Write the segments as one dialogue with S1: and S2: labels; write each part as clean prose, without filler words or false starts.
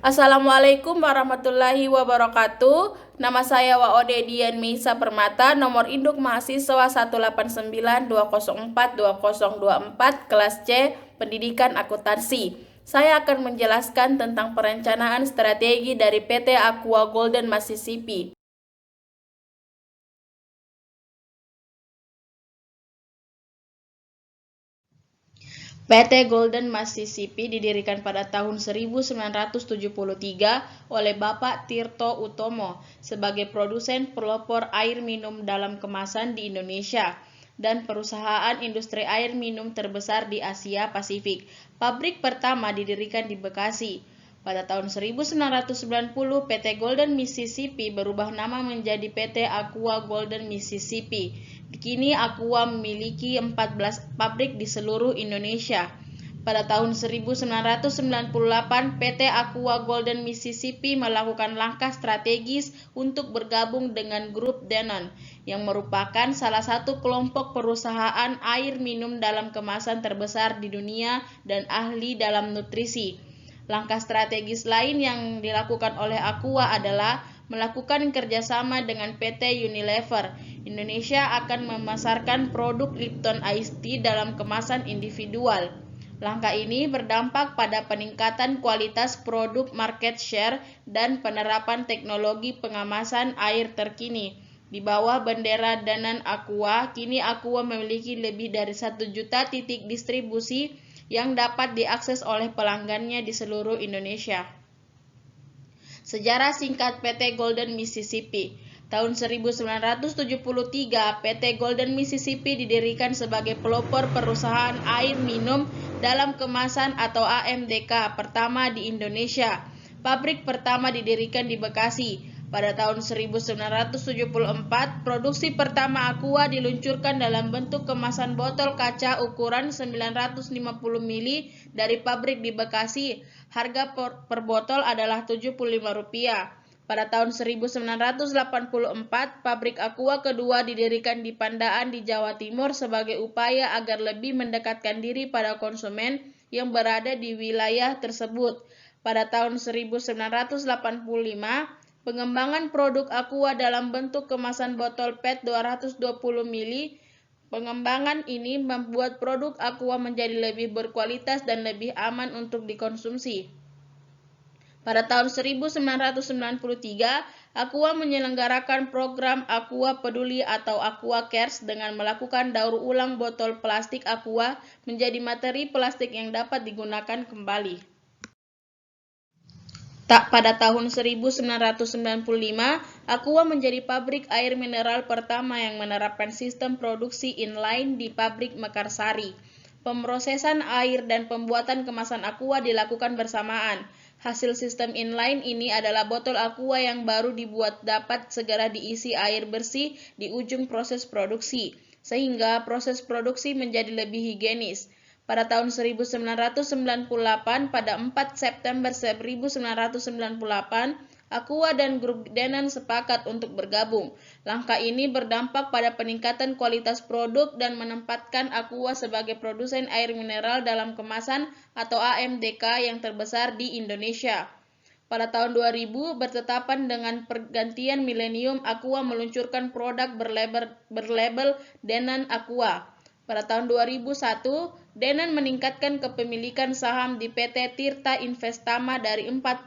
S1: Assalamualaikum warahmatullahi wabarakatuh. Nama saya Waode Dian Meisa Permata, nomor induk mahasiswa 189204204 kelas C, Pendidikan Akuntansi. Saya akan menjelaskan tentang perencanaan strategi dari PT Aqua Golden Mississippi. PT Golden Mississippi didirikan pada tahun 1973 oleh Bapak Tirto Utomo sebagai produsen pelopor air minum dalam kemasan di Indonesia dan perusahaan industri air minum terbesar di Asia Pasifik. Pabrik pertama didirikan di Bekasi. Pada tahun 1990, PT Golden Mississippi berubah nama menjadi PT Aqua Golden Mississippi. Kini Aqua memiliki 14 pabrik di seluruh Indonesia. Pada tahun 1998, PT Aqua Golden Mississippi melakukan langkah strategis untuk bergabung dengan grup Danone, yang merupakan salah satu kelompok perusahaan air minum dalam kemasan terbesar di dunia dan ahli dalam nutrisi. Langkah strategis lain yang dilakukan oleh Aqua adalah melakukan kerjasama dengan PT Unilever. Indonesia akan memasarkan produk Lipton Iced Tea dalam kemasan individual. Langkah ini berdampak pada peningkatan kualitas produk, market share, dan penerapan teknologi pengemasan air terkini. Di bawah bendera Danone Aqua, kini Aqua memiliki lebih dari 1 juta titik distribusi yang dapat diakses oleh pelanggannya di seluruh Indonesia. Sejarah singkat PT Golden Mississippi. Tahun 1973, PT Golden Mississippi didirikan sebagai pelopor perusahaan air minum dalam kemasan atau AMDK pertama di Indonesia. Pabrik pertama didirikan di Bekasi. Pada tahun 1974, produksi pertama Aqua diluncurkan dalam bentuk kemasan botol kaca ukuran 950 ml dari pabrik di Bekasi. Harga per botol adalah Rp75. Pada tahun 1984, pabrik Aqua kedua didirikan di Pandaan di Jawa Timur sebagai upaya agar lebih mendekatkan diri pada konsumen yang berada di wilayah tersebut. Pada tahun 1985, pengembangan produk Aqua dalam bentuk kemasan botol PET 220 ml. Pengembangan ini membuat produk Aqua menjadi lebih berkualitas dan lebih aman untuk dikonsumsi. Pada tahun 1993, Aqua menyelenggarakan program Aqua Peduli atau Aqua Cares dengan melakukan daur ulang botol plastik Aqua menjadi materi plastik yang dapat digunakan kembali. Pada tahun 1995, Aqua menjadi pabrik air mineral pertama yang menerapkan sistem produksi inline di pabrik Mekarsari. Pemrosesan air dan pembuatan kemasan Aqua dilakukan bersamaan. Hasil sistem inline ini adalah botol Aqua yang baru dibuat dapat segera diisi air bersih di ujung proses produksi, sehingga proses produksi menjadi lebih higienis. Pada tahun 1998, pada 4 September 1998, Aqua dan grup Danone sepakat untuk bergabung. Langkah ini berdampak pada peningkatan kualitas produk dan menempatkan Aqua sebagai produsen air mineral dalam kemasan atau AMDK yang terbesar di Indonesia. Pada tahun 2000, bertetapan dengan pergantian milenium, Aqua meluncurkan produk berlabel Danone Aqua. Pada tahun 2001, Danone meningkatkan kepemilikan saham di PT Tirta Investama dari 40%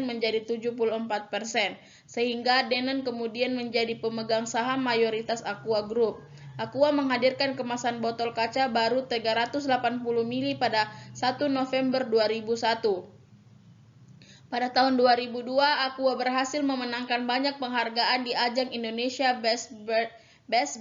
S1: menjadi 74%, sehingga Danone kemudian menjadi pemegang saham mayoritas Aqua Group. Aqua menghadirkan kemasan botol kaca baru 380 ml pada 1 November 2001. Pada tahun 2002, Aqua berhasil memenangkan banyak penghargaan di ajang Indonesia Best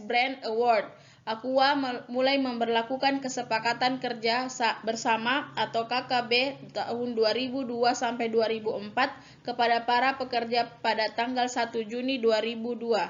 S1: Brand Award. Aqua mulai memberlakukan kesepakatan kerja bersama atau KKB tahun 2002 sampai 2004 kepada para pekerja pada tanggal 1 Juni 2002.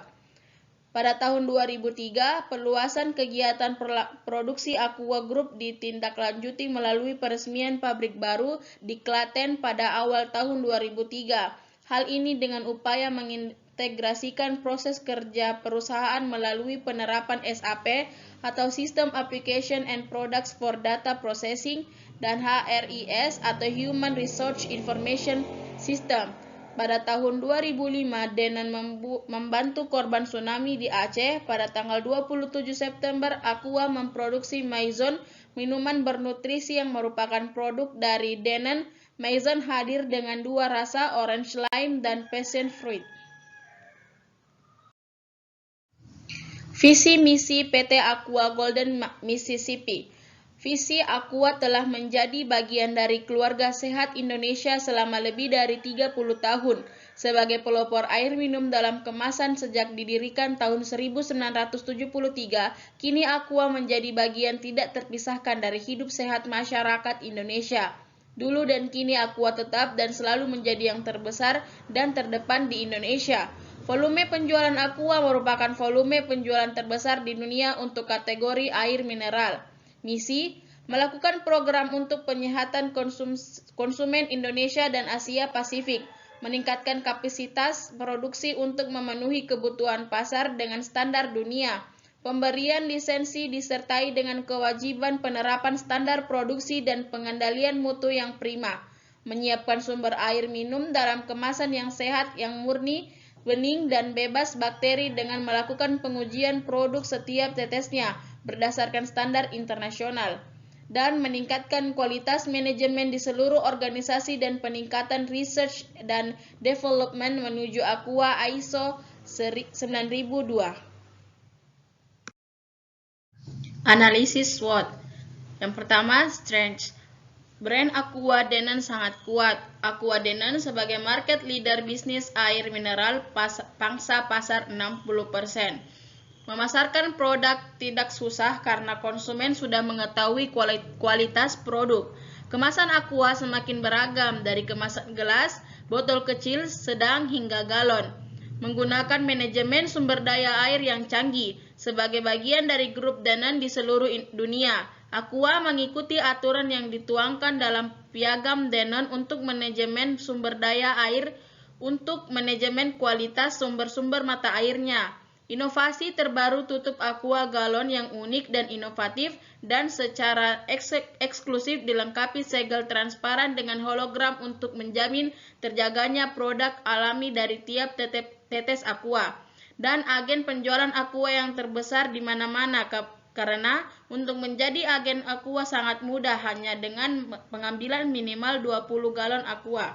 S1: Pada tahun 2003, perluasan kegiatan produksi Aqua Group ditindaklanjuti melalui peresmian pabrik baru di Klaten pada awal tahun 2003. Hal ini dengan upaya mengintegrasikan proses kerja perusahaan melalui penerapan SAP atau System Application and Products for Data Processing dan HRIS atau Human Resource Information Sistem. Pada tahun 2005, Denon membantu korban tsunami di Aceh. Pada tanggal 27 September, Aqua memproduksi Maison, minuman bernutrisi yang merupakan produk dari Denon. Maison hadir dengan 2 rasa, orange lime dan passion fruit. Visi misi PT Aqua Golden Mississippi. Visi Aqua telah menjadi bagian dari keluarga sehat Indonesia selama lebih dari 30 tahun. Sebagai pelopor air minum dalam kemasan sejak didirikan tahun 1973, kini Aqua menjadi bagian tidak terpisahkan dari hidup sehat masyarakat Indonesia. Dulu dan kini Aqua tetap dan selalu menjadi yang terbesar dan terdepan di Indonesia. Volume penjualan Aqua merupakan volume penjualan terbesar di dunia untuk kategori air mineral. Misi, melakukan program untuk penyehatan konsumen Indonesia dan Asia Pasifik, meningkatkan kapasitas produksi untuk memenuhi kebutuhan pasar dengan standar dunia. Pemberian lisensi disertai dengan kewajiban penerapan standar produksi dan pengendalian mutu yang prima. Menyiapkan sumber air minum dalam kemasan yang sehat, yang murni, bening dan bebas bakteri dengan melakukan pengujian produk setiap tetesnya berdasarkan standar internasional, dan meningkatkan kualitas manajemen di seluruh organisasi dan peningkatan research dan development menuju Aqua ISO 9002. Analisis SWOT. Yang pertama, strength. Brand Aqua Denon sangat kuat. Aqua Denon sebagai market leader bisnis air mineral pangsa pasar 60%. Memasarkan produk tidak susah karena konsumen sudah mengetahui kualitas produk. Kemasan Aqua semakin beragam dari kemasan gelas, botol kecil, sedang hingga galon. Menggunakan manajemen sumber daya air yang canggih sebagai bagian dari grup Denon di seluruh dunia. Aqua mengikuti aturan yang dituangkan dalam piagam Denon untuk manajemen sumber daya air untuk manajemen kualitas sumber-sumber mata airnya. Inovasi terbaru tutup Aqua galon yang unik dan inovatif dan secara eksklusif dilengkapi segel transparan dengan hologram untuk menjamin terjaganya produk alami dari tiap tetes Aqua. Dan agen penjualan Aqua yang terbesar di mana-mana karena untuk menjadi agen Aqua sangat mudah hanya dengan pengambilan minimal 20 galon Aqua.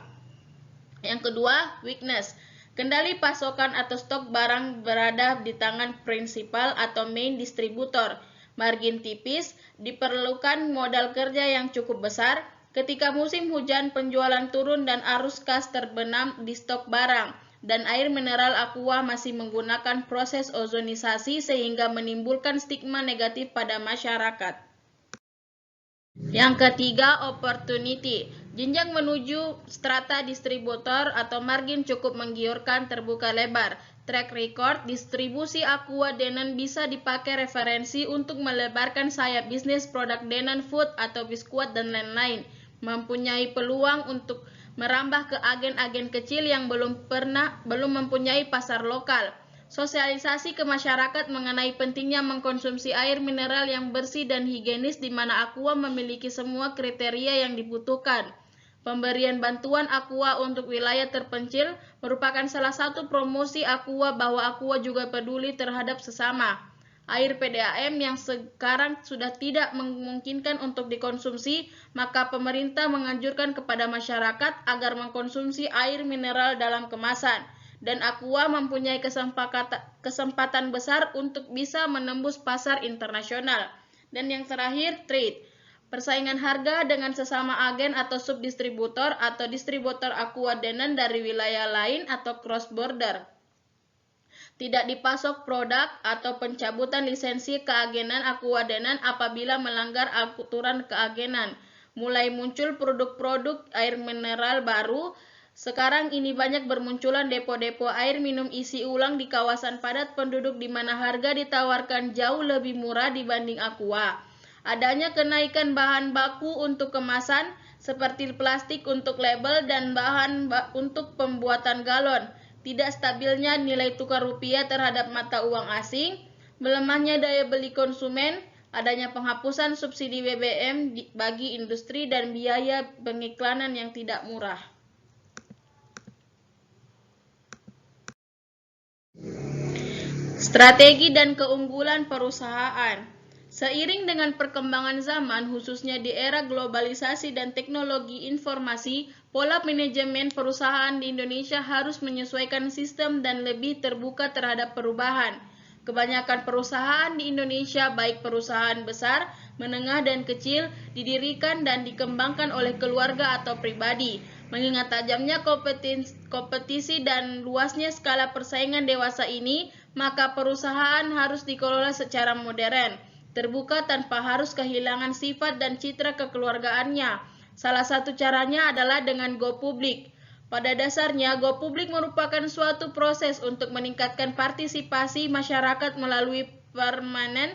S1: Yang kedua, weakness. Kendali pasokan atau stok barang berada di tangan prinsipal atau main distributor. Margin tipis, diperlukan modal kerja yang cukup besar. Ketika musim hujan, penjualan turun dan arus kas terbenam di stok barang. Dan air mineral Aqua masih menggunakan proses ozonisasi sehingga menimbulkan stigma negatif pada masyarakat. Yang ketiga, opportunity. Jenjang menuju strata distributor atau margin cukup menggiurkan, terbuka lebar. Track record distribusi Aqua Denon bisa dipakai referensi untuk melebarkan sayap bisnis produk Denon Food atau biskuit dan lain-lain. Mempunyai peluang untuk merambah ke agen-agen kecil yang belum mempunyai pasar lokal. Sosialisasi ke masyarakat mengenai pentingnya mengkonsumsi air mineral yang bersih dan higienis di mana Aqua memiliki semua kriteria yang dibutuhkan. Pemberian bantuan Aqua untuk wilayah terpencil merupakan salah satu promosi Aqua bahwa Aqua juga peduli terhadap sesama. Air PDAM yang sekarang sudah tidak memungkinkan untuk dikonsumsi, maka pemerintah menganjurkan kepada masyarakat agar mengkonsumsi air mineral dalam kemasan. Dan Aqua mempunyai kesempatan besar untuk bisa menembus pasar internasional. Dan yang terakhir, trade. Persaingan harga dengan sesama agen atau subdistributor atau distributor Aqua Denon dari wilayah lain atau cross border. Tidak dipasok produk atau pencabutan lisensi keagenan Aqua Denon apabila melanggar aturan keagenan. Mulai muncul produk-produk air mineral baru. Sekarang ini banyak bermunculan depo-depo air minum isi ulang di kawasan padat penduduk di mana harga ditawarkan jauh lebih murah dibanding Aqua. Adanya kenaikan bahan baku untuk kemasan seperti plastik untuk label dan bahan untuk pembuatan galon. Tidak stabilnya nilai tukar rupiah terhadap mata uang asing, melemahnya daya beli konsumen, adanya penghapusan subsidi BBM bagi industri dan biaya pengiklanan yang tidak murah. Strategi dan keunggulan perusahaan. Seiring dengan perkembangan zaman, khususnya di era globalisasi dan teknologi informasi, pola manajemen perusahaan di Indonesia harus menyesuaikan sistem dan lebih terbuka terhadap perubahan. Kebanyakan perusahaan di Indonesia, baik perusahaan besar, menengah, dan kecil, didirikan dan dikembangkan oleh keluarga atau pribadi. Mengingat tajamnya kompetisi dan luasnya skala persaingan dewasa ini, maka perusahaan harus dikelola secara modern, terbuka tanpa harus kehilangan sifat dan citra kekeluargaannya. Salah satu caranya adalah dengan go public. Pada dasarnya, go public merupakan suatu proses untuk meningkatkan partisipasi masyarakat melalui permanent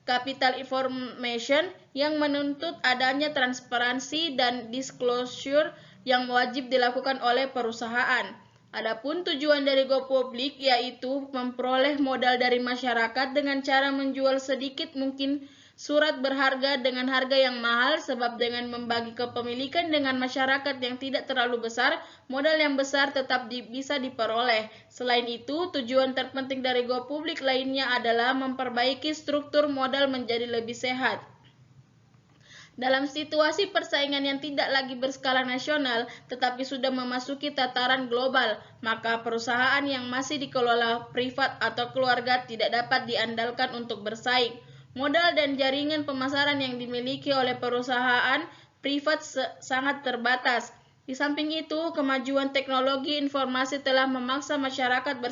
S1: capital information yang menuntut adanya transparansi dan disclosure yang wajib dilakukan oleh perusahaan. Adapun tujuan dari go public yaitu memperoleh modal dari masyarakat dengan cara menjual sedikit mungkin surat berharga dengan harga yang mahal, sebab dengan membagi kepemilikan dengan masyarakat yang tidak terlalu besar, modal yang besar tetap bisa diperoleh. Selain itu, tujuan terpenting dari go public lainnya adalah memperbaiki struktur modal menjadi lebih sehat. Dalam situasi persaingan yang tidak lagi berskala nasional, tetapi sudah memasuki tataran global, maka perusahaan yang masih dikelola privat atau keluarga tidak dapat diandalkan untuk bersaing. Modal dan jaringan pemasaran yang dimiliki oleh perusahaan privat sangat terbatas. Di samping itu, kemajuan teknologi informasi telah memaksa masyarakat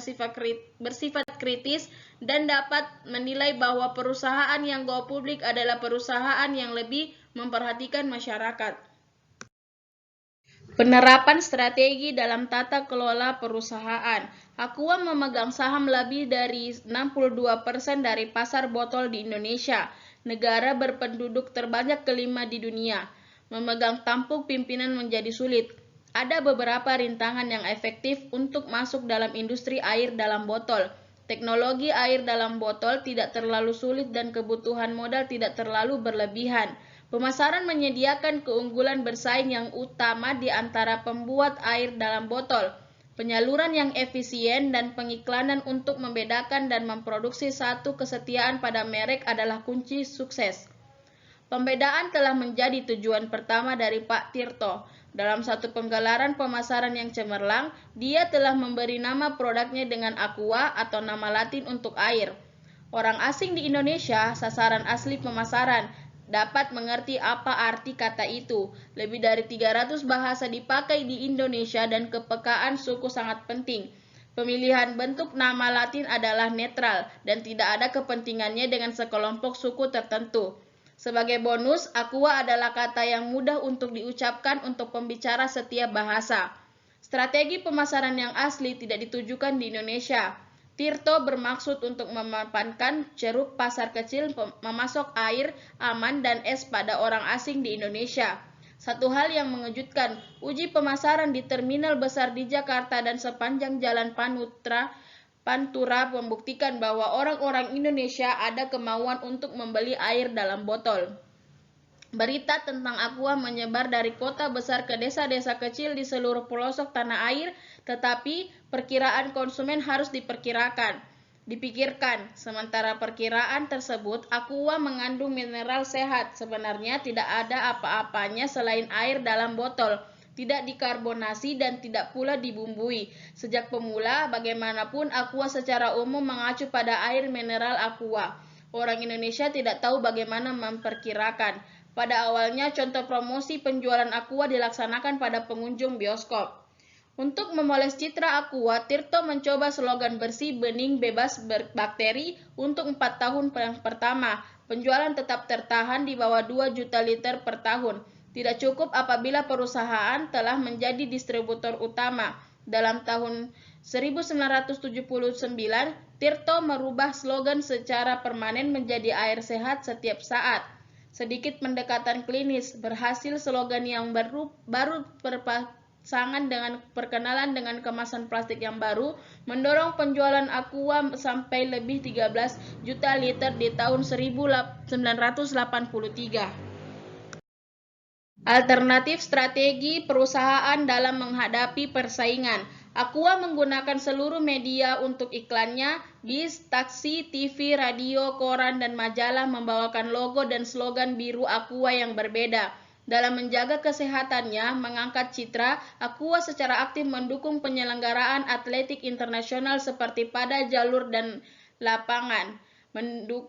S1: bersifat kritis dan dapat menilai bahwa perusahaan yang go public adalah perusahaan yang lebih memperhatikan masyarakat. Penerapan strategi dalam tata kelola perusahaan. Aqua memegang saham lebih dari 62% dari pasar botol di Indonesia, negara berpenduduk terbanyak kelima di dunia. Memegang tampuk pimpinan menjadi sulit. Ada beberapa rintangan yang efektif untuk masuk dalam industri air dalam botol. Teknologi air dalam botol tidak terlalu sulit dan kebutuhan modal tidak terlalu berlebihan. Pemasaran menyediakan keunggulan bersaing yang utama di antara pembuat air dalam botol. Penyaluran yang efisien dan pengiklanan untuk membedakan dan memproduksi satu kesetiaan pada merek adalah kunci sukses. Pembedaan telah menjadi tujuan pertama dari Pak Tirto. Dalam satu penggelaran pemasaran yang cemerlang, dia telah memberi nama produknya dengan Aqua atau nama Latin untuk air. Orang asing di Indonesia, sasaran asli pemasaran, dapat mengerti apa arti kata itu. Lebih dari 300 bahasa dipakai di Indonesia dan kepekaan suku sangat penting. Pemilihan bentuk nama Latin adalah netral dan tidak ada kepentingannya dengan sekelompok suku tertentu. Sebagai bonus, Aqua adalah kata yang mudah untuk diucapkan untuk pembicara setiap bahasa. Strategi pemasaran yang asli tidak ditujukan di Indonesia. Tirto bermaksud untuk memapankan ceruk pasar kecil memasok air, aman, dan es pada orang asing di Indonesia. Satu hal yang mengejutkan, uji pemasaran di terminal besar di Jakarta dan sepanjang Jalan Pantura membuktikan bahwa orang-orang Indonesia ada kemauan untuk membeli air dalam botol. Berita tentang Aqua menyebar dari kota besar ke desa-desa kecil di seluruh pelosok tanah air, tetapi perkiraan konsumen harus dipikirkan. Sementara perkiraan tersebut, Aqua mengandung mineral sehat. Sebenarnya tidak ada apa-apanya selain air dalam botol. Tidak dikarbonasi dan tidak pula dibumbui. Sejak pemula, bagaimanapun Aqua secara umum mengacu pada air mineral Aqua. Orang Indonesia tidak tahu bagaimana memperkirakan. Pada awalnya, contoh promosi penjualan Aqua dilaksanakan pada pengunjung bioskop. Untuk memoles citra Aqua, Tirto mencoba slogan bersih, bening, bebas bakteri untuk 4 tahun yang pertama. Penjualan tetap tertahan di bawah 2 juta liter per tahun. Tidak cukup apabila perusahaan telah menjadi distributor utama. Dalam tahun 1979, Tirto merubah slogan secara permanen menjadi air sehat setiap saat. Sedikit pendekatan klinis, berhasil slogan yang baru berpasangan dengan perkenalan dengan kemasan plastik yang baru, mendorong penjualan Aqua sampai lebih 13 juta liter di tahun 1983. Alternatif strategi perusahaan dalam menghadapi persaingan. Aqua menggunakan seluruh media untuk iklannya, bis, taksi, TV, radio, koran, dan majalah membawakan logo dan slogan biru Aqua yang berbeda. Dalam menjaga kesehatannya, mengangkat citra, Aqua secara aktif mendukung penyelenggaraan atletik internasional seperti pada jalur dan lapangan,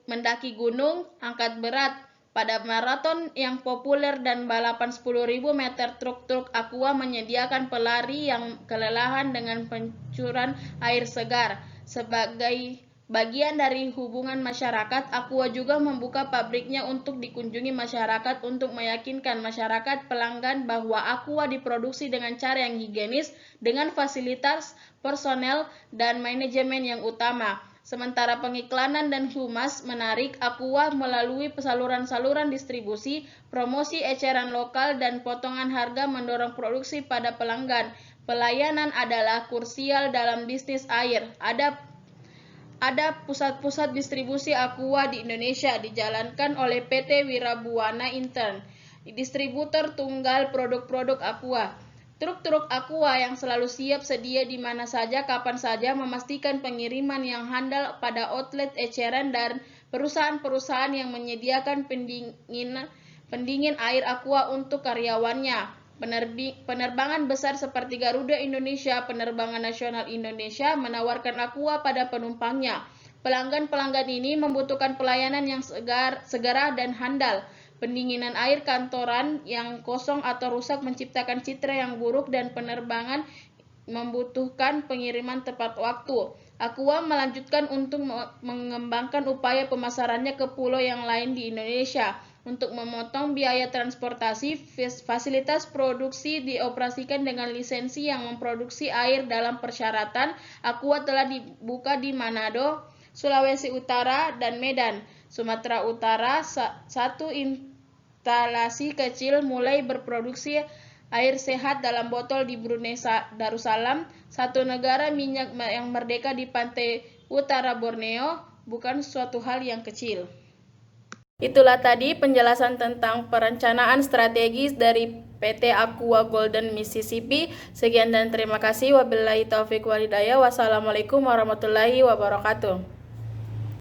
S1: mendaki gunung, angkat berat. Pada maraton yang populer dan balapan 10.000 meter truk-truk, Aqua menyediakan pelari yang kelelahan dengan pancuran air segar. Sebagai bagian dari hubungan masyarakat, Aqua juga membuka pabriknya untuk dikunjungi masyarakat untuk meyakinkan masyarakat pelanggan bahwa Aqua diproduksi dengan cara yang higienis, dengan fasilitas, personel, dan manajemen yang utama. Sementara pengiklanan dan humas menarik, Aqua melalui saluran-saluran distribusi, promosi eceran lokal, dan potongan harga mendorong produksi pada pelanggan. Pelayanan adalah krusial dalam bisnis air. Ada pusat-pusat distribusi Aqua di Indonesia dijalankan oleh PT Wirabuana Intern, distributor tunggal produk-produk Aqua. Truk-truk Aqua yang selalu siap sedia di mana saja, kapan saja, memastikan pengiriman yang handal pada outlet eceran dan perusahaan-perusahaan yang menyediakan pendingin air Aqua untuk karyawannya. Penerbangan besar seperti Garuda Indonesia, Penerbangan Nasional Indonesia menawarkan Aqua pada penumpangnya. Pelanggan-pelanggan ini membutuhkan pelayanan yang segera dan handal. Pendinginan air kantoran yang kosong atau rusak menciptakan citra yang buruk dan penerbangan membutuhkan pengiriman tepat waktu. Aqua melanjutkan untuk mengembangkan upaya pemasarannya ke pulau yang lain di Indonesia. Untuk memotong biaya transportasi, fasilitas produksi dioperasikan dengan lisensi yang memproduksi air dalam persyaratan. Aqua telah dibuka di Manado, Sulawesi Utara, dan Medan, Sumatera Utara. Satu instalasi kecil mulai berproduksi air sehat dalam botol di Brunei Darussalam, satu negara minyak yang merdeka di pantai utara Borneo, bukan suatu hal yang kecil. Itulah tadi penjelasan tentang perencanaan strategis dari PT Aqua Golden Mississippi. Sekian dan terima kasih. Wabillahi taufiq walhidayah. Wassalamualaikum warahmatullahi wabarakatuh.